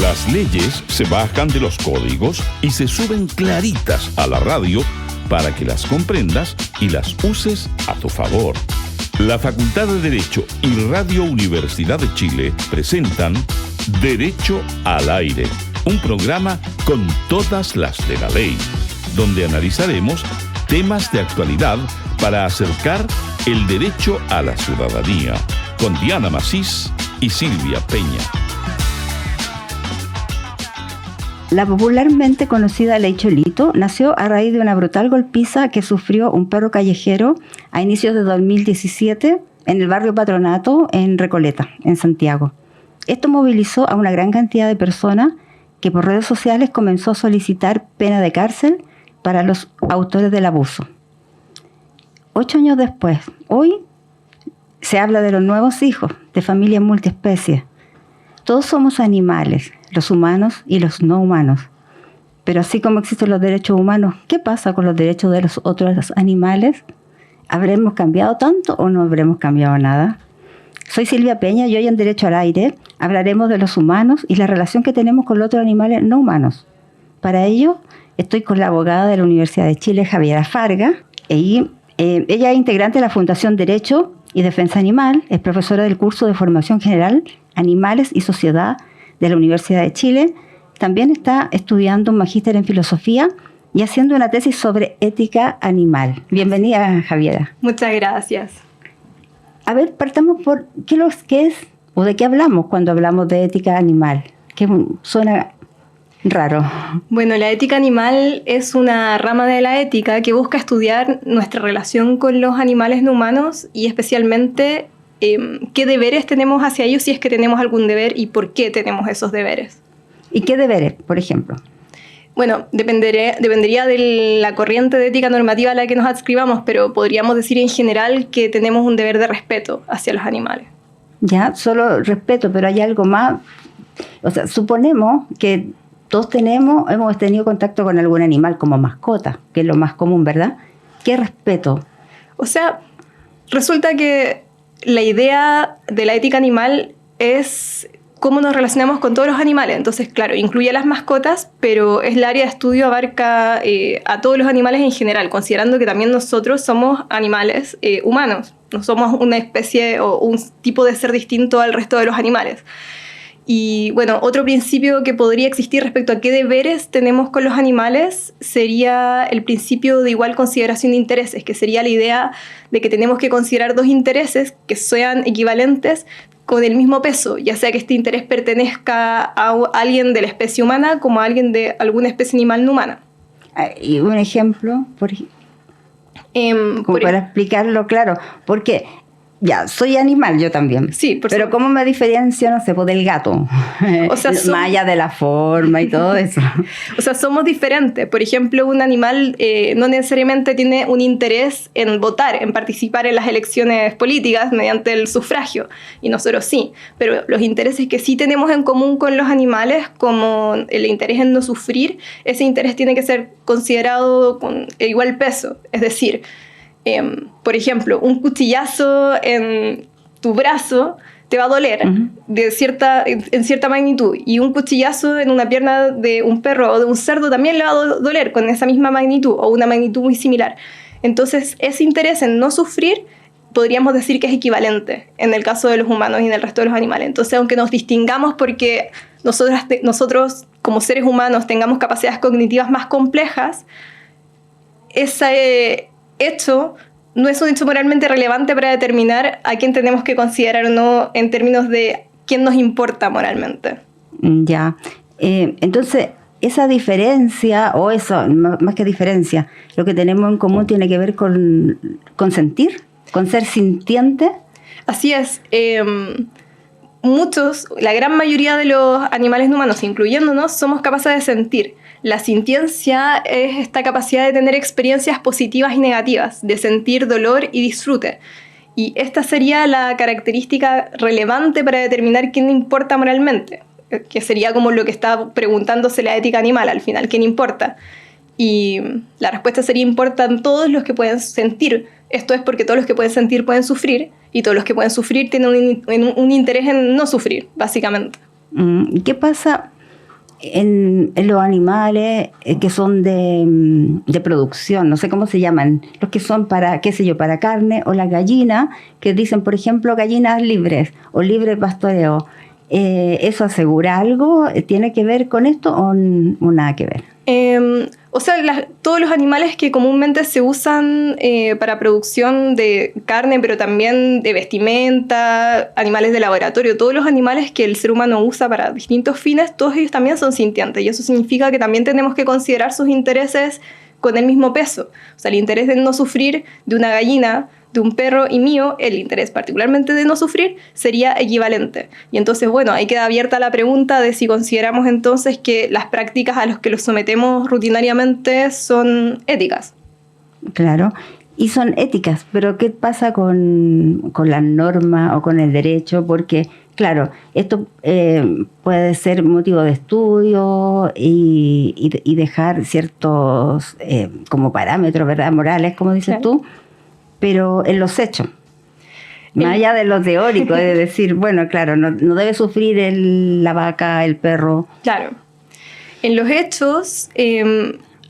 Las leyes se bajan de los códigos y se suben claritas a la radio para que las comprendas y las uses a tu favor. La Facultad de Derecho y Radio Universidad de Chile presentan Derecho al Aire, un programa con todas las de la ley, donde analizaremos temas de actualidad para acercar el derecho a la ciudadanía, con Diana Macís y Silvia Peña. La popularmente conocida Ley Cholito nació a raíz de una brutal golpiza que sufrió un perro callejero a inicios de 2017 en el barrio Patronato, en Recoleta, en Santiago. Esto movilizó a una gran cantidad de personas que por redes sociales comenzó a solicitar pena de cárcel para los autores del abuso. 8 años después, hoy se habla de los nuevos hijos de familias multiespecies. Todos somos animales, los humanos y los no humanos. Pero así como existen los derechos humanos, ¿qué pasa con los derechos de los otros animales? ¿Habremos cambiado tanto o no habremos cambiado nada? Soy Silvia Peña y hoy en Derecho al Aire hablaremos de los humanos y la relación que tenemos con los otros animales no humanos. Para ello, estoy con la abogada de la Universidad de Chile, Javiera Farga. Ella es integrante de la Fundación Derecho y Defensa Animal, es profesora del curso de Formación General, Animales y Sociedad de la Universidad de Chile. También está estudiando un magíster en filosofía y haciendo una tesis sobre ética animal. Bienvenida, Javiera. Muchas gracias. A ver, partamos por qué es o de qué hablamos cuando hablamos de ética animal, que suena raro. Bueno, la ética animal es una rama de la ética que busca estudiar nuestra relación con los animales no humanos y especialmente qué deberes tenemos hacia ellos, si es que tenemos algún deber y por qué tenemos esos deberes. ¿Y qué deberes, por ejemplo? Bueno, dependería de la corriente de ética normativa a la que nos adscribamos, pero podríamos decir en general que tenemos un deber de respeto hacia los animales. Ya, solo respeto, pero hay algo más. O sea, suponemos que todos hemos tenido contacto con algún animal como mascota, que es lo más común, ¿verdad? ¿Qué respeto? O sea, resulta que la idea de la ética animal es cómo nos relacionamos con todos los animales. Entonces, claro, incluye a las mascotas, pero el área de estudio abarca a todos los animales en general, considerando que también nosotros somos animales humanos. No somos una especie o un tipo de ser distinto al resto de los animales. Y bueno, otro principio que podría existir respecto a qué deberes tenemos con los animales sería el principio de igual consideración de intereses, que sería la idea de que tenemos que considerar dos intereses que sean equivalentes con el mismo peso, ya sea que este interés pertenezca a alguien de la especie humana como a alguien de alguna especie animal no humana. ¿Y un ejemplo? Para explicarlo claro, porque ya, soy animal yo también. Sí, pero ¿cómo me diferencio, no sé, del gato? O sea, más allá de la forma y todo eso. O sea, somos diferentes. Por ejemplo, un animal no necesariamente tiene un interés en votar, en participar en las elecciones políticas mediante el sufragio. Y nosotros sí. Pero los intereses que sí tenemos en común con los animales, como el interés en no sufrir, ese interés tiene que ser considerado con igual peso. Es decir, por ejemplo, un cuchillazo en tu brazo te va a doler en cierta magnitud, y un cuchillazo en una pierna de un perro o de un cerdo también le va a doler con esa misma magnitud o una magnitud muy similar. Entonces, ese interés en no sufrir podríamos decir que es equivalente en el caso de los humanos y en el resto de los animales. Entonces, aunque nos distingamos porque nosotros como seres humanos tengamos capacidades cognitivas más complejas, ese hecho no es un hecho moralmente relevante para determinar a quién tenemos que considerar o no en términos de quién nos importa moralmente. Ya. Entonces, esa diferencia, o eso, más que diferencia, lo que tenemos en común tiene que ver con sentir, con ser sintiente. Así es. La gran mayoría de los animales no humanos, incluyéndonos, somos capaces de sentir. La sintiencia es esta capacidad de tener experiencias positivas y negativas, de sentir dolor y disfrute. Y esta sería la característica relevante para determinar quién importa moralmente, que sería como lo que está preguntándose la ética animal al final, ¿quién importa? Y la respuesta sería: importan todos los que pueden sentir. Esto es porque todos los que pueden sentir pueden sufrir, y todos los que pueden sufrir tienen un interés en no sufrir, básicamente. ¿Qué pasa en los animales que son de producción, no sé cómo se llaman, los que son para, qué sé yo, para carne, o las gallinas, que dicen, por ejemplo, gallinas libres o libre pastoreo. ¿Eso asegura algo? ¿Tiene que ver con esto o nada que ver? O sea, todos los animales que comúnmente se usan para producción de carne, pero también de vestimenta, animales de laboratorio, todos los animales que el ser humano usa para distintos fines, todos ellos también son sintientes. Y eso significa que también tenemos que considerar sus intereses con el mismo peso. O sea, el interés de no sufrir de una gallina, de un perro y mío, el interés particularmente de no sufrir, sería equivalente. Y entonces, bueno, ahí queda abierta la pregunta de si consideramos entonces que las prácticas a las que los sometemos rutinariamente son éticas. Claro, y son éticas, pero ¿qué pasa con la norma o con el derecho? Porque, claro, esto puede ser motivo de estudio y dejar ciertos como parámetros, ¿verdad? Morales, como dices tú, pero en los hechos, más allá de lo teórico, de decir, bueno, claro, no debe sufrir la vaca, el perro. Claro. En los hechos,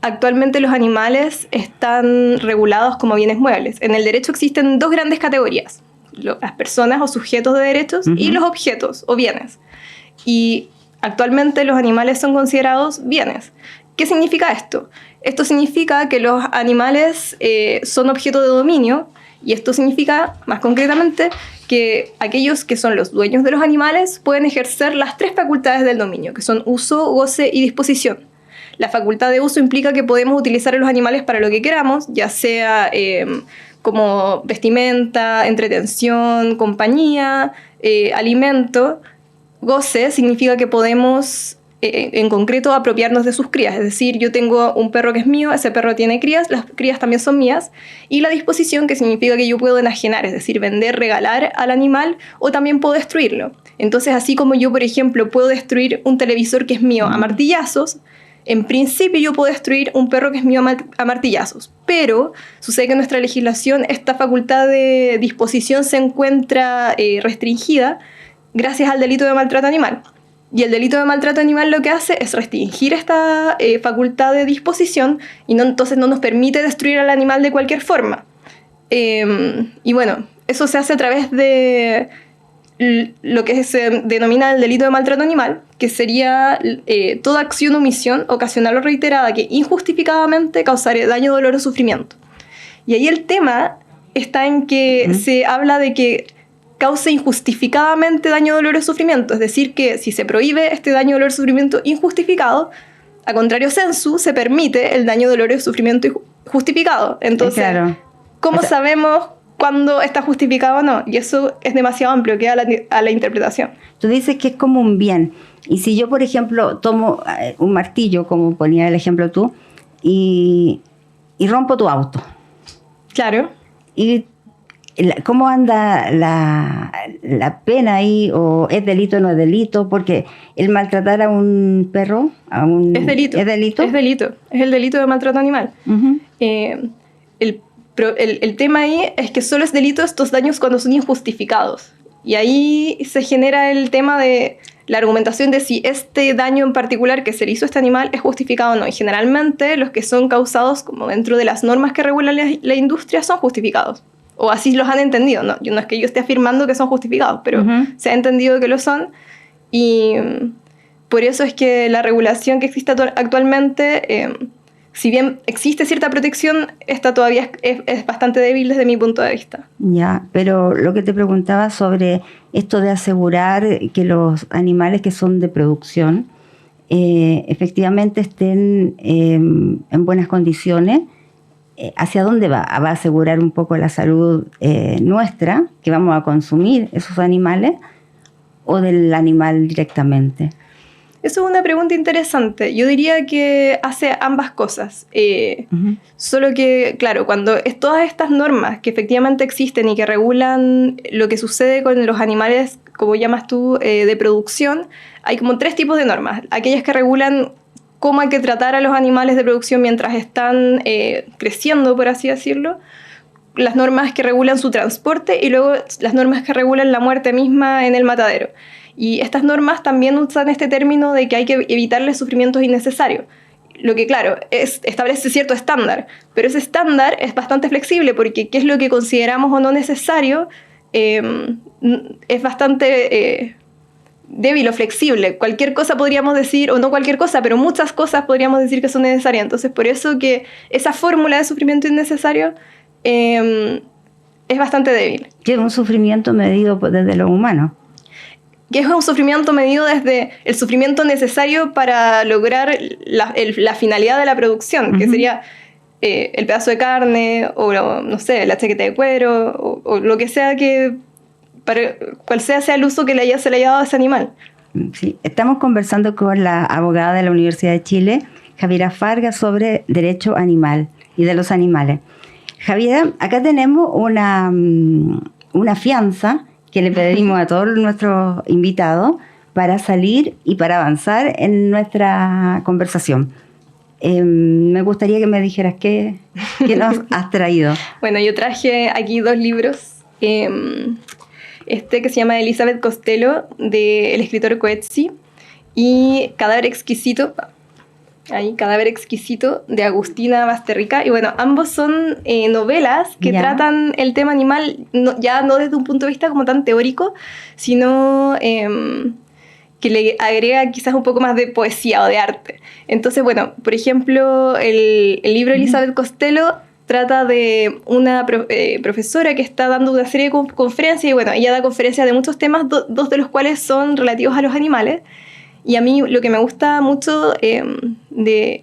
actualmente los animales están regulados como bienes muebles. En el derecho existen dos grandes categorías: las personas o sujetos de derechos y los objetos o bienes. Y actualmente los animales son considerados bienes. ¿Qué significa esto? Esto significa que los animales son objeto de dominio, y esto significa, más concretamente, que aquellos que son los dueños de los animales pueden ejercer las tres facultades del dominio, que son uso, goce y disposición. La facultad de uso implica que podemos utilizar a los animales para lo que queramos, ya sea como vestimenta, entretención, compañía, alimento. Goce significa que podemos en concreto apropiarnos de sus crías, es decir, yo tengo un perro que es mío, ese perro tiene crías, las crías también son mías, y la disposición, que significa que yo puedo enajenar, es decir, vender, regalar al animal, o también puedo destruirlo. Entonces, así como yo, por ejemplo, puedo destruir un televisor que es mío a martillazos, en principio yo puedo destruir un perro que es mío a martillazos, pero sucede que en nuestra legislación esta facultad de disposición se encuentra restringida gracias al delito de maltrato animal. Y el delito de maltrato animal lo que hace es restringir esta facultad de disposición y entonces no nos permite destruir al animal de cualquier forma. Y bueno, eso se hace a través de lo que se denomina el delito de maltrato animal, que sería toda acción o omisión ocasional o reiterada que injustificadamente causare daño, dolor o sufrimiento. Y ahí el tema está en que se habla de que cause injustificadamente daño, dolor o sufrimiento. Es decir, que si se prohíbe este daño, dolor o sufrimiento injustificado, a contrario sensu, se permite el daño, dolor o sufrimiento justificado. Entonces, claro, ¿cómo sabemos cuándo está justificado o no? Y eso es demasiado amplio, queda a la interpretación. Tú dices que es como un bien. Y si yo, por ejemplo, tomo un martillo, como ponía el ejemplo tú, y rompo tu auto. Claro. Y ¿cómo anda la pena ahí? ¿O es delito o no es delito? Porque el maltratar a un perro... ¿Es delito? ¿Es delito? Es delito. Es el delito de maltrato animal. El tema ahí es que solo es delito estos daños cuando son injustificados. Y ahí se genera el tema de la argumentación de si este daño en particular que se le hizo a este animal es justificado o no. Y generalmente los que son causados como dentro de las normas que regulan la industria son justificados. O así los han entendido. No es que yo esté afirmando que son justificados, pero se ha entendido que lo son. Y por eso es que la regulación que existe actualmente, si bien existe cierta protección, esta todavía es bastante débil desde mi punto de vista. Ya, pero lo que te preguntaba sobre esto de asegurar que los animales que son de producción efectivamente estén en buenas condiciones, ¿hacia dónde va? ¿Va a asegurar un poco la salud nuestra, que vamos a consumir esos animales, o del animal directamente? Eso es una pregunta interesante. Yo diría que hace ambas cosas. Solo que, claro, cuando todas estas normas que efectivamente existen y que regulan lo que sucede con los animales, como llamas tú, de producción, hay como tres tipos de normas. Aquellas que regulan cómo hay que tratar a los animales de producción mientras están creciendo, por así decirlo, las normas que regulan su transporte y luego las normas que regulan la muerte misma en el matadero. Y estas normas también usan este término de que hay que evitarle sufrimientos innecesarios. Lo que, claro, establece cierto estándar, pero ese estándar es bastante flexible porque qué es lo que consideramos o no necesario es bastante débil o flexible. Cualquier cosa podríamos decir, o no cualquier cosa, pero muchas cosas podríamos decir que son necesarias. Entonces, por eso que esa fórmula de sufrimiento innecesario es bastante débil. Que es un sufrimiento medido desde lo humano. Que es un sufrimiento medido desde el sufrimiento necesario para lograr la finalidad de la producción, que sería el pedazo de carne, o no sé, la chaqueta de cuero, o lo que sea que, para cual sea el uso que se le haya dado a ese animal. Sí, estamos conversando con la abogada de la Universidad de Chile, Javiera Fargas, sobre derecho animal y de los animales. Javiera, acá tenemos una fianza que le pedimos a todos nuestros invitados para salir y para avanzar en nuestra conversación. Me gustaría que me dijeras qué nos has traído. Bueno, yo traje aquí 2 libros. Este que se llama Elizabeth Costello, del escritor Coetzee, y Cadáver Exquisito, Cadáver Exquisito, de Agustina Basterrica. Y bueno, ambos son novelas que tratan el tema animal, ya no desde un punto de vista como tan teórico, sino que le agrega quizás un poco más de poesía o de arte. Entonces, bueno, por ejemplo, el libro Elizabeth Costello trata de una profesora que está dando una serie de conferencias, y bueno, ella da conferencias de muchos temas, 2 de los cuales son relativos a los animales. Y a mí lo que me gusta mucho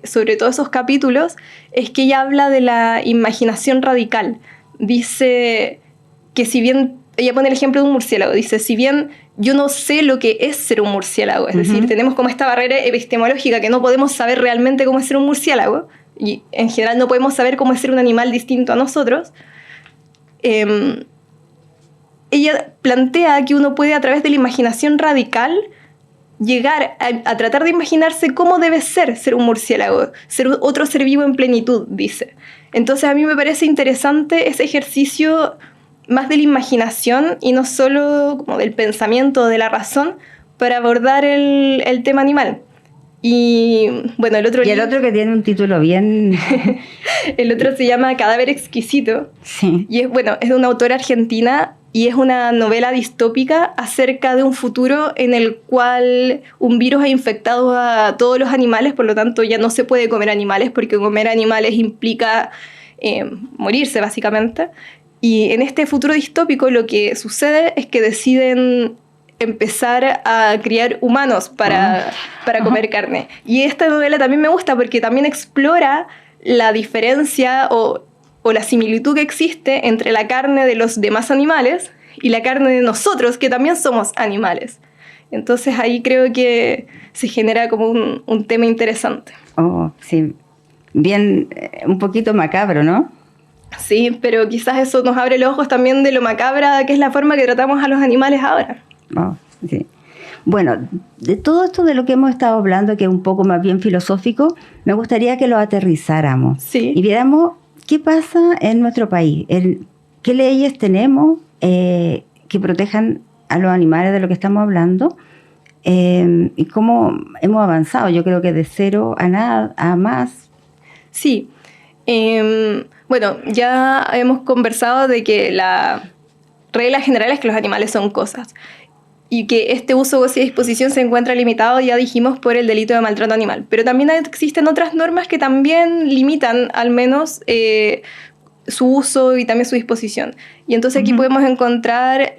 sobre todos esos capítulos es que ella habla de la imaginación radical. Dice que si bien, ella pone el ejemplo de un murciélago, dice, si bien yo no sé lo que es ser un murciélago, es decir, tenemos como esta barrera epistemológica que no podemos saber realmente cómo es ser un murciélago, y en general no podemos saber cómo es ser un animal distinto a nosotros, ella plantea que uno puede, a través de la imaginación radical, llegar a tratar de imaginarse cómo debe ser un murciélago, ser otro ser vivo en plenitud, dice. Entonces a mí me parece interesante ese ejercicio más de la imaginación y no solo como del pensamiento, de la razón, para abordar el tema animal. Y bueno, el otro que tiene un título bien... El otro se llama Cadáver Exquisito. Sí. Y es de una autora argentina, y es una novela distópica acerca de un futuro en el cual un virus ha infectado a todos los animales, por lo tanto ya no se puede comer animales, porque comer animales implica morirse, básicamente. Y en este futuro distópico lo que sucede es que deciden empezar a criar humanos para comer carne. Y esta novela también me gusta porque también explora la diferencia o la similitud que existe entre la carne de los demás animales y la carne de nosotros, que también somos animales. Entonces ahí creo que se genera como un tema interesante. Oh, sí. Bien, un poquito macabro, ¿no? Sí, pero quizás eso nos abre los ojos también de lo macabra que es la forma que tratamos a los animales ahora. Oh, sí. Bueno, de todo esto de lo que hemos estado hablando, que es un poco más bien filosófico, me gustaría que lo aterrizáramos. Sí. Y viéramos qué pasa en nuestro país, qué leyes tenemos que protejan a los animales de lo que estamos hablando, y cómo hemos avanzado. Yo creo que de 0 a nada, a más. Sí. Bueno, ya hemos conversado de que la regla general es que los animales son cosas, y que este uso, goce y disposición se encuentra limitado, ya dijimos, por el delito de maltrato animal. Pero también existen otras normas que también limitan al menos su uso y también su disposición. Y entonces aquí podemos encontrar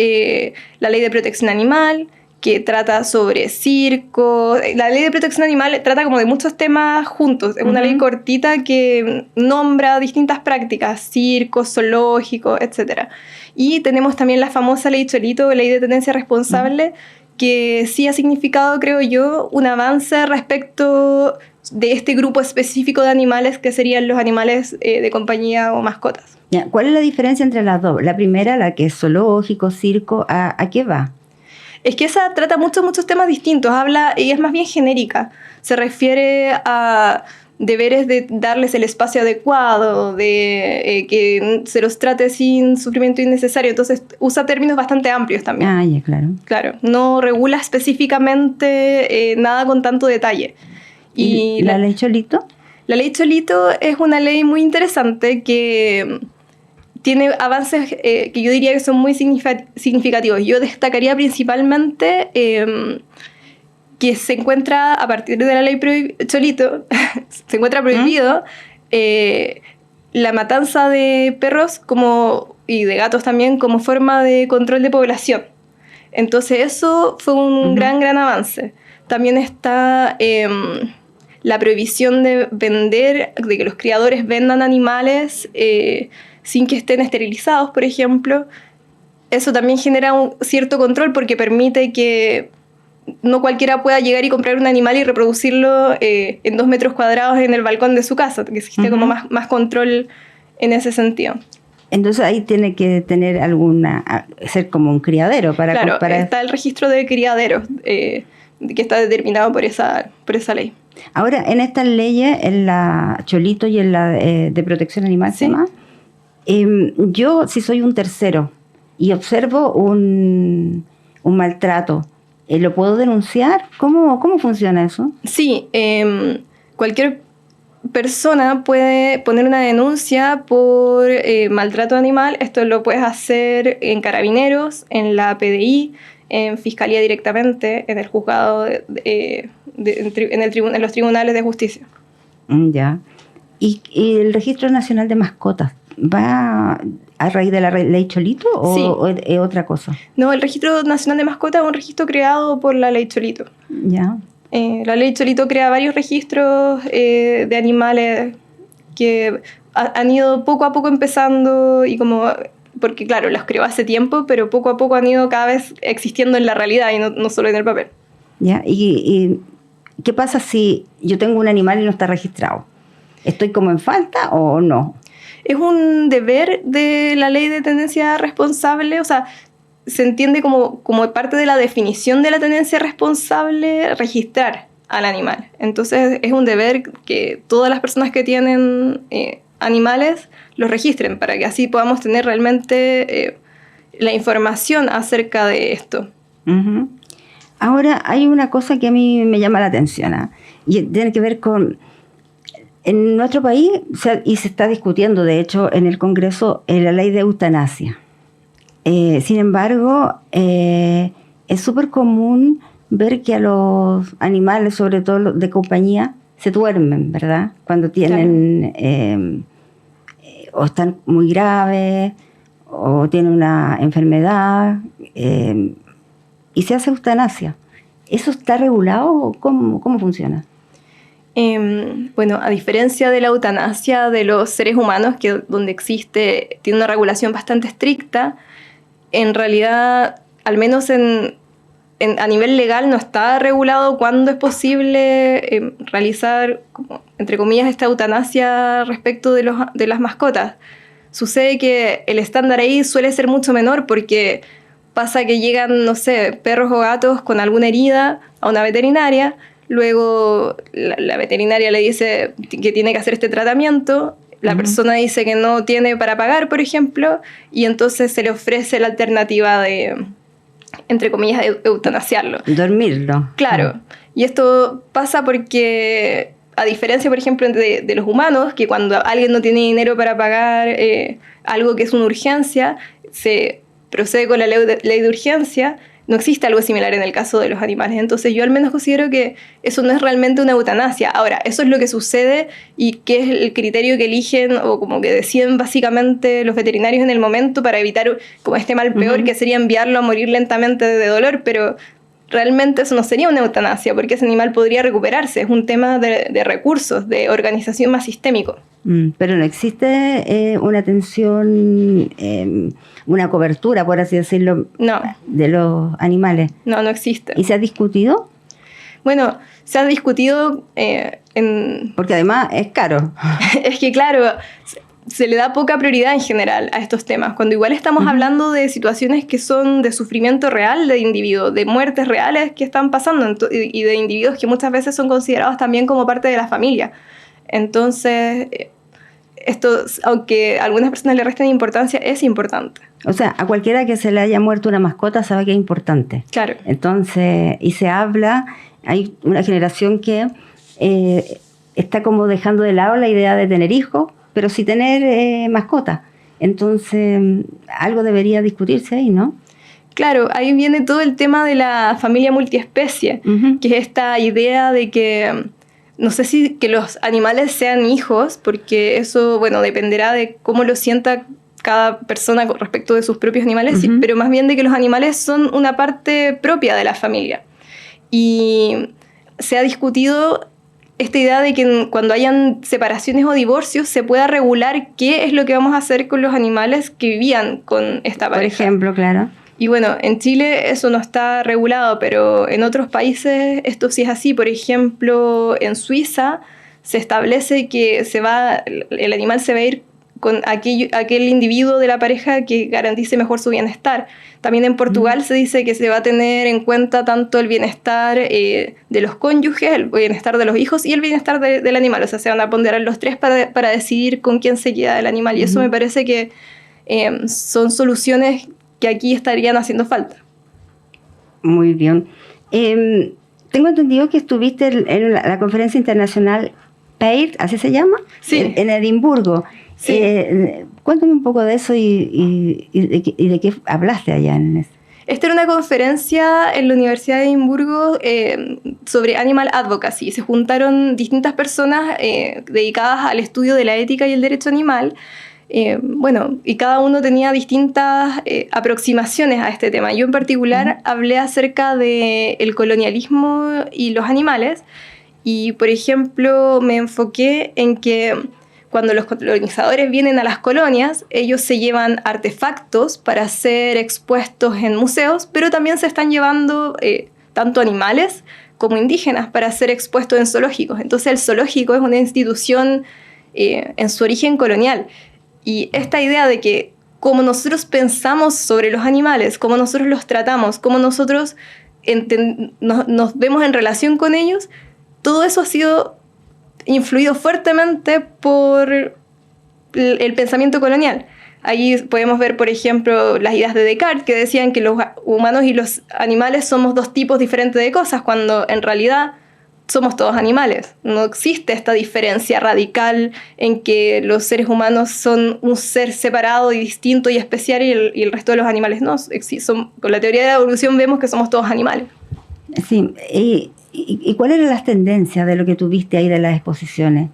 la Ley de Protección Animal, que trata sobre circo. La Ley de Protección Animal trata como de muchos temas juntos. Es una ley cortita que nombra distintas prácticas, circos, zoológicos, etc. Y tenemos también la famosa Ley Cholito, Ley de Tenencia Responsable, que sí ha significado, creo yo, un avance respecto de este grupo específico de animales, que serían los animales de compañía o mascotas. Ya, ¿cuál es la diferencia entre las dos? La primera, la que es zoológico, circo, ¿a qué va? Es que esa trata muchos temas distintos, habla y es más bien genérica. Se refiere a deberes de darles el espacio adecuado, de que se los trate sin sufrimiento innecesario. Entonces usa términos bastante amplios también. Ah, ya, claro. Claro, no regula específicamente nada con tanto detalle. ¿Y la ley Cholito? La ley Cholito es una ley muy interesante que tiene avances que yo diría que son muy significativos. Yo destacaría principalmente que se encuentra, a partir de la ley Cholito, se encuentra prohibido la matanza de perros y de gatos también como forma de control de población. Entonces eso fue un gran avance. También está la prohibición de que los criadores vendan animales sin que estén esterilizados, por ejemplo. Eso también genera un cierto control porque permite que no cualquiera pueda llegar y comprar un animal y reproducirlo en 2 metros cuadrados en el balcón de su casa, que existe como más control en ese sentido. Entonces ahí tiene que tener ser como un criadero para... Claro, está el registro de criaderos que está determinado por esa ley. Ahora, en estas leyes, en la Cholito y en la de protección animal, ¿sí? Yo, si soy un tercero y observo un maltrato, ¿lo puedo denunciar? ¿Cómo funciona eso? Sí, cualquier persona puede poner una denuncia por maltrato animal. Esto lo puedes hacer en Carabineros, en la PDI, en Fiscalía directamente, en el juzgado, en los tribunales de justicia. Ya. ¿Y el Registro Nacional de Mascotas va a raíz de la ley Cholito o es otra cosa? No, el Registro Nacional de Mascotas es un registro creado por la ley Cholito. Ya. La ley Cholito crea varios registros de animales que han ido poco a poco empezando porque claro, los creó hace tiempo, pero poco a poco han ido cada vez existiendo en la realidad y no solo en el papel. Ya. ¿Y qué pasa si yo tengo un animal y no está registrado? ¿Estoy como en falta o no? Es un deber de la ley de tenencia responsable, o sea, se entiende como parte de la definición de la tenencia responsable registrar al animal. Entonces es un deber que todas las personas que tienen animales los registren para que así podamos tener realmente la información acerca de esto. Uh-huh. Ahora hay una cosa que a mí me llama la atención, y tiene que ver con... En nuestro país, y se está discutiendo, de hecho, en el Congreso, la ley de eutanasia. Sin embargo, es súper común ver que a los animales, sobre todo los de compañía, se duermen, ¿verdad? Cuando tienen, claro, o están muy graves, o tienen una enfermedad, y se hace eutanasia. ¿Eso está regulado? ¿Cómo funciona? Bueno, a diferencia de la eutanasia de los seres humanos, donde tiene una regulación bastante estricta, en realidad, al menos a nivel legal, no está regulado cuándo es posible realizar, entre comillas, esta eutanasia respecto de las mascotas. Sucede que el estándar ahí suele ser mucho menor porque pasa que llegan, no sé, perros o gatos con alguna herida a una veterinaria. Luego la veterinaria le dice que tiene que hacer este tratamiento, la persona dice que no tiene para pagar, por ejemplo, y entonces se le ofrece la alternativa de, entre comillas, eutanasiarlo. Dormirlo. Claro, y esto pasa porque, a diferencia, por ejemplo, de los humanos, que cuando alguien no tiene dinero para pagar algo que es una urgencia, se procede con la ley de urgencia. No existe algo similar en el caso de los animales. Entonces yo al menos considero que eso no es realmente una eutanasia. Ahora, eso es lo que sucede y que es el criterio que eligen o como que deciden básicamente los veterinarios en el momento para evitar como este mal peor que sería enviarlo a morir lentamente de dolor, pero realmente eso no sería una eutanasia porque ese animal podría recuperarse. Es un tema de recursos, de organización más sistémico. Pero no existe una atención, una cobertura, por así decirlo, de los animales. No existe. ¿Y se ha discutido? Bueno, se ha discutido porque además es caro. Es que claro, se le da poca prioridad en general a estos temas, cuando igual estamos hablando de situaciones que son de sufrimiento real de individuos, de muertes reales que están pasando y de individuos que muchas veces son considerados también como parte de la familia. Entonces, esto, aunque a algunas personas le resten importancia, es importante. O sea, a cualquiera que se le haya muerto una mascota sabe que es importante. Claro. Entonces, y se habla, hay una generación que está como dejando de lado la idea de tener hijos, pero sí tener mascotas. Entonces, algo debería discutirse ahí, ¿no? Claro, ahí viene todo el tema de la familia multiespecie, que es esta idea de que, no sé si que los animales sean hijos, porque eso, bueno, dependerá de cómo lo sienta cada persona con respecto de sus propios animales, pero más bien de que los animales son una parte propia de la familia. Y se ha discutido esta idea de que cuando hayan separaciones o divorcios se pueda regular qué es lo que vamos a hacer con los animales que vivían con esta pareja. Por ejemplo, claro. Y bueno, en Chile eso no está regulado, pero en otros países esto sí es así. Por ejemplo, en Suiza se establece que el animal se va a ir con aquel individuo de la pareja que garantice mejor su bienestar. También en Portugal se dice que se va a tener en cuenta tanto el bienestar de los cónyuges, el bienestar de los hijos y el bienestar del animal. O sea, se van a ponderar los tres para decidir con quién se queda el animal. Y eso me parece que son soluciones que aquí estarían haciendo falta. Muy bien. Tengo entendido que estuviste en la conferencia internacional PAIR, ¿así se llama? Sí. En Edimburgo. Sí. Cuéntame un poco de eso y de qué hablaste allá en eso. Esta era una conferencia en la Universidad de Edimburgo sobre Animal Advocacy. Se juntaron distintas personas dedicadas al estudio de la ética y el derecho animal. Y cada uno tenía distintas aproximaciones a este tema. Yo en particular hablé acerca del colonialismo y los animales. Y, por ejemplo, me enfoqué en que cuando los colonizadores vienen a las colonias, ellos se llevan artefactos para ser expuestos en museos, pero también se están llevando tanto animales como indígenas para ser expuestos en zoológicos. Entonces el zoológico es una institución en su origen colonial. Y esta idea de que como nosotros pensamos sobre los animales, cómo nosotros los tratamos, cómo nosotros nos vemos en relación con ellos, todo eso ha sido influido fuertemente por el pensamiento colonial. Ahí podemos ver, por ejemplo, las ideas de Descartes, que decían que los humanos y los animales somos dos tipos diferentes de cosas, cuando en realidad somos todos animales. No existe esta diferencia radical en que los seres humanos son un ser separado y distinto y especial y el resto de los animales no. Con la teoría de la evolución vemos que somos todos animales. Sí, ¿y cuáles eran las tendencias de lo que tuviste ahí de las exposiciones?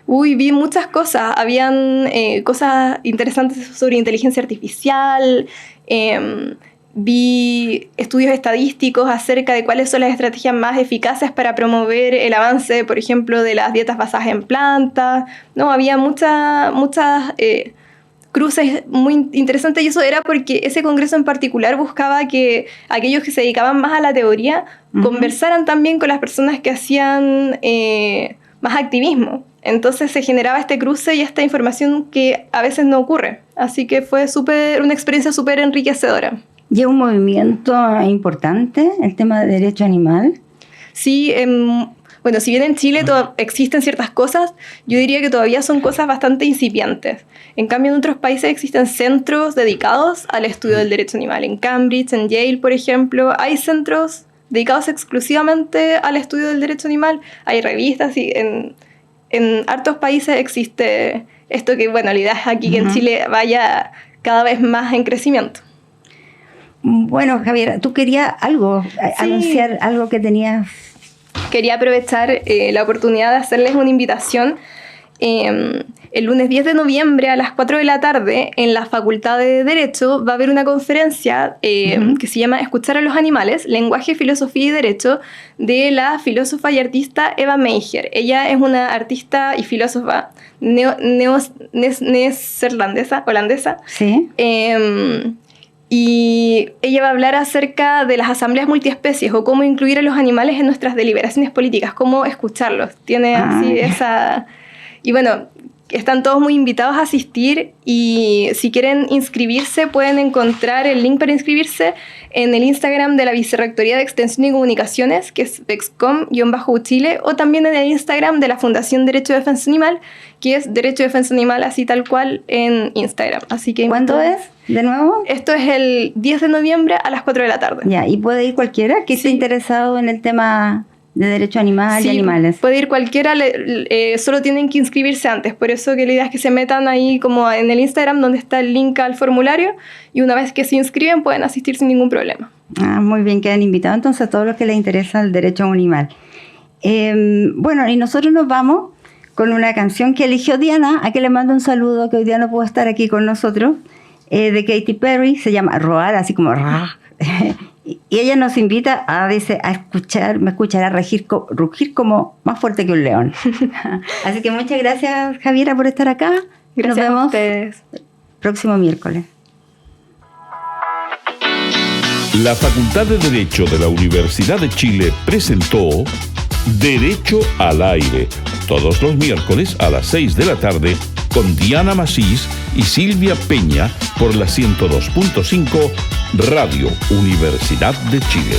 Vi muchas cosas. Habían cosas interesantes sobre inteligencia artificial, vi estudios estadísticos acerca de cuáles son las estrategias más eficaces para promover el avance, por ejemplo, de las dietas basadas en plantas. No, había muchas cruces muy interesantes, y eso era porque ese congreso en particular buscaba que aquellos que se dedicaban más a la teoría conversaran también con las personas que hacían más activismo. Entonces se generaba este cruce y esta información que a veces no ocurre. Así que fue una experiencia súper enriquecedora. ¿Y es un movimiento importante el tema de derecho animal? Sí, si bien en Chile existen ciertas cosas, yo diría que todavía son cosas bastante incipientes. En cambio, en otros países existen centros dedicados al estudio del derecho animal. En Cambridge, en Yale, por ejemplo, hay centros dedicados exclusivamente al estudio del derecho animal. Hay revistas y en hartos países existe esto que, la idea es aquí que en Chile vaya cada vez más en crecimiento. Bueno, Javiera, tú querías anunciar algo que tenías. Quería aprovechar la oportunidad de hacerles una invitación. El lunes 10 de noviembre a las 4 de la tarde en la Facultad de Derecho va a haber una conferencia que se llama Escuchar a los animales, lenguaje, filosofía y derecho, de la filósofa y artista Eva Meijer. Ella es una artista y filósofa neerlandesa, holandesa. Sí. Y ella va a hablar acerca de las asambleas multiespecies o cómo incluir a los animales en nuestras deliberaciones políticas, cómo escucharlos. Tiene así esa... Y Están todos muy invitados a asistir y si quieren inscribirse pueden encontrar el link para inscribirse en el Instagram de la Vicerrectoría de Extensión y Comunicaciones, que es vexcom-Chile, o también en el Instagram de la Fundación Derecho de Defensa Animal, que es Derecho de Defensa Animal, así tal cual en Instagram. Así que ¿Cuándo es? ¿De nuevo? Esto es el 10 de noviembre a las 4 de la tarde. Ya, y puede ir cualquiera que esté interesado en el tema de derecho animal y animales. Puede ir cualquiera, solo tienen que inscribirse antes. Por eso que la idea es que se metan ahí como en el Instagram donde está el link al formulario y una vez que se inscriben pueden asistir sin ningún problema. Muy bien, quedan invitados entonces a todos los que les interesa el derecho animal. Bueno, y nosotros nos vamos con una canción que eligió Diana, a que le mando un saludo, que hoy día no puedo estar aquí con nosotros, de Katy Perry, se llama Roar, así como Ra. Y ella nos invita a escuchar, me escuchará rugir como más fuerte que un león. Así que muchas gracias, Javiera, por estar acá. Gracias. Nos vemos a ustedes. próximo miércoles. La Facultad de Derecho de la Universidad de Chile presentó Derecho al Aire, todos los miércoles a las 6 de la tarde, con Diana Macís y Silvia Peña por la 102.5 Radio Universidad de Chile.